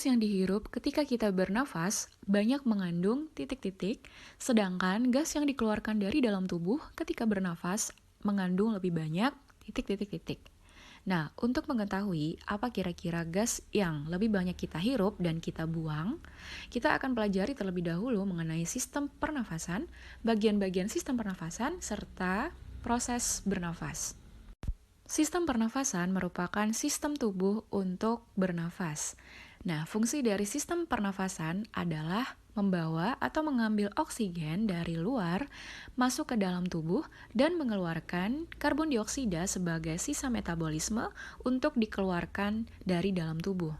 gas yang dihirup ketika kita bernafas banyak mengandung titik-titik, sedangkan gas yang dikeluarkan dari dalam tubuh ketika bernafas mengandung lebih banyak titik-titik-titik. Nah, untuk mengetahui apa kira-kira gas yang lebih banyak kita hirup dan kita buang, kita akan pelajari terlebih dahulu mengenai sistem pernafasan, bagian-bagian sistem pernafasan, serta proses bernafas. Sistem pernafasan merupakan sistem tubuh untuk bernafas. Nah, fungsi dari sistem pernafasan adalah membawa atau mengambil oksigen dari luar masuk ke dalam tubuh dan mengeluarkan karbon dioksida sebagai sisa metabolisme untuk dikeluarkan dari dalam tubuh.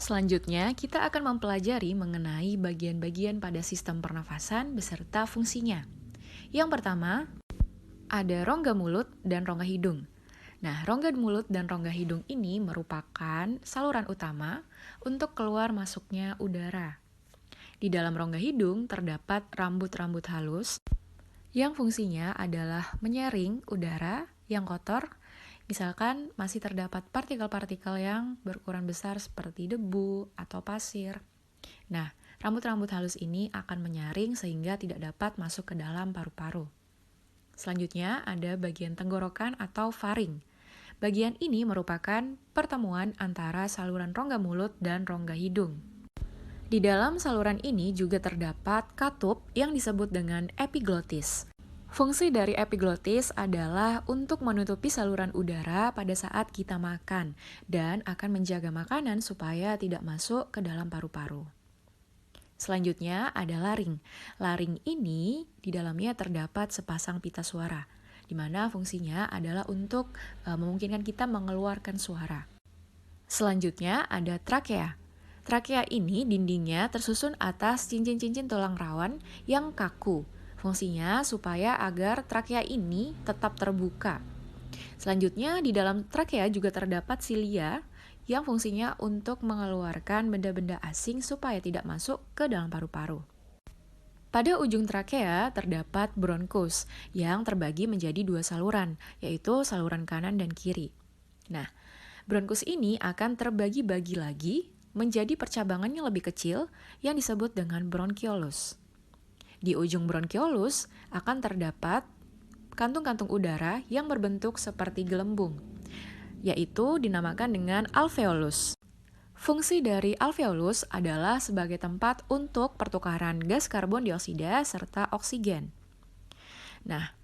Selanjutnya, kita akan mempelajari mengenai bagian-bagian pada sistem pernafasan beserta fungsinya. Yang pertama, ada rongga mulut dan rongga hidung. Nah, rongga mulut dan rongga hidung ini merupakan saluran utama untuk keluar masuknya udara. Di dalam rongga hidung terdapat rambut-rambut halus yang fungsinya adalah menyaring udara yang kotor, misalkan masih terdapat partikel-partikel yang berukuran besar seperti debu atau pasir. Nah, rambut-rambut halus ini akan menyaring sehingga tidak dapat masuk ke dalam paru-paru. Selanjutnya ada bagian tenggorokan atau faring. Bagian ini merupakan pertemuan antara saluran rongga mulut dan rongga hidung. Di dalam saluran ini juga terdapat katup yang disebut dengan epiglotis. Fungsi dari epiglotis adalah untuk menutupi saluran udara pada saat kita makan dan akan menjaga makanan supaya tidak masuk ke dalam paru-paru. Selanjutnya ada laring. Laring ini di dalamnya terdapat sepasang pita suara, di mana fungsinya adalah untuk memungkinkan kita mengeluarkan suara. Selanjutnya ada trakea. Trakea ini dindingnya tersusun atas cincin-cincin tulang rawan yang kaku. Fungsinya supaya agar trakea ini tetap terbuka. Selanjutnya di dalam trakea juga terdapat silia yang fungsinya untuk mengeluarkan benda-benda asing supaya tidak masuk ke dalam paru-paru. Pada ujung trakea terdapat bronkus yang terbagi menjadi dua saluran, yaitu saluran kanan dan kiri. Nah, bronkus ini akan terbagi-bagi lagi menjadi percabangan yang lebih kecil yang disebut dengan bronkiolus. Di ujung bronkiolus akan terdapat kantung-kantung udara yang berbentuk seperti gelembung, yaitu dinamakan dengan alveolus. Fungsi dari alveolus adalah sebagai tempat untuk pertukaran gas karbon dioksida serta oksigen. Nah,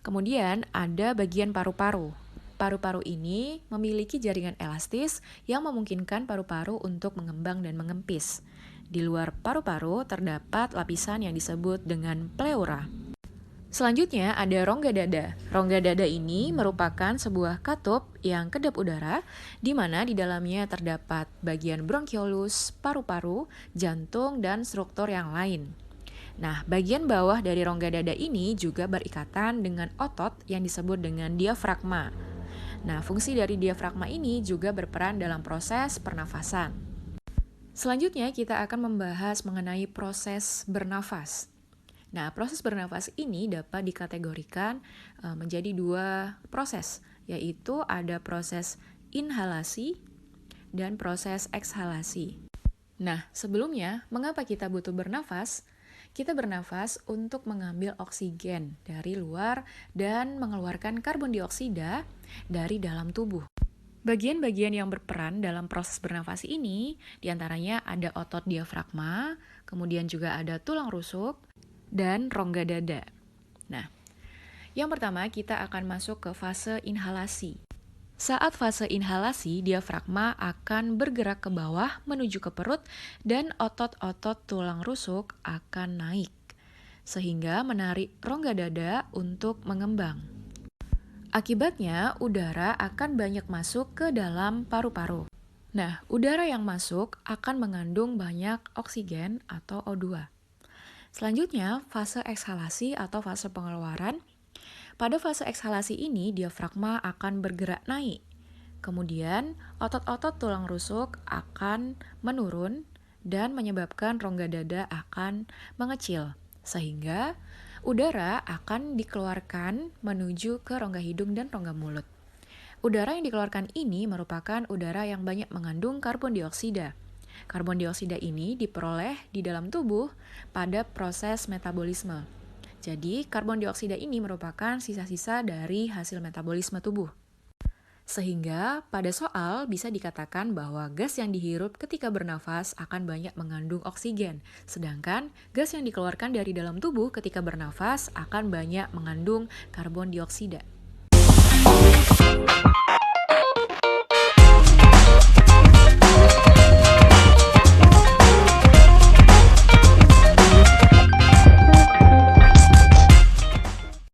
kemudian ada bagian paru-paru. Paru-paru ini memiliki jaringan elastis yang memungkinkan paru-paru untuk mengembang dan mengempis. Di luar paru-paru terdapat lapisan yang disebut dengan pleura. Selanjutnya ada rongga dada. Rongga dada ini merupakan sebuah katup yang kedap udara, di mana di dalamnya terdapat bagian bronkiolus, paru-paru, jantung, dan struktur yang lain. Nah, bagian bawah dari rongga dada ini juga berikatan dengan otot yang disebut dengan diafragma. Nah, fungsi dari diafragma ini juga berperan dalam proses pernafasan. Selanjutnya kita akan membahas mengenai proses bernafas. Nah, proses bernafas ini dapat dikategorikan menjadi dua proses, yaitu ada proses inhalasi dan proses ekshalasi. Nah, sebelumnya, mengapa kita butuh bernafas? Kita bernafas untuk mengambil oksigen dari luar dan mengeluarkan karbon dioksida dari dalam tubuh. Bagian-bagian yang berperan dalam proses bernafas ini, diantaranya ada otot diafragma, kemudian juga ada tulang rusuk, dan rongga dada. Nah, yang pertama kita akan masuk ke fase inhalasi. Saat fase inhalasi, diafragma akan bergerak ke bawah menuju ke perut dan otot-otot tulang rusuk akan naik, sehingga menarik rongga dada untuk mengembang. Akibatnya, udara akan banyak masuk ke dalam paru-paru. Nah, udara yang masuk akan mengandung banyak oksigen atau O2. Selanjutnya, fase ekshalasi atau fase pengeluaran. Pada fase ekshalasi ini, diafragma akan bergerak naik. Kemudian, otot-otot tulang rusuk akan menurun dan menyebabkan rongga dada akan mengecil, sehingga udara akan dikeluarkan menuju ke rongga hidung dan rongga mulut. Udara yang dikeluarkan ini merupakan udara yang banyak mengandung karbon dioksida. Karbon dioksida ini diperoleh di dalam tubuh pada proses metabolisme. Jadi, karbon dioksida ini merupakan sisa-sisa dari hasil metabolisme tubuh. Sehingga pada soal bisa dikatakan bahwa gas yang dihirup ketika bernafas akan banyak mengandung oksigen, sedangkan gas yang dikeluarkan dari dalam tubuh ketika bernafas akan banyak mengandung karbon dioksida.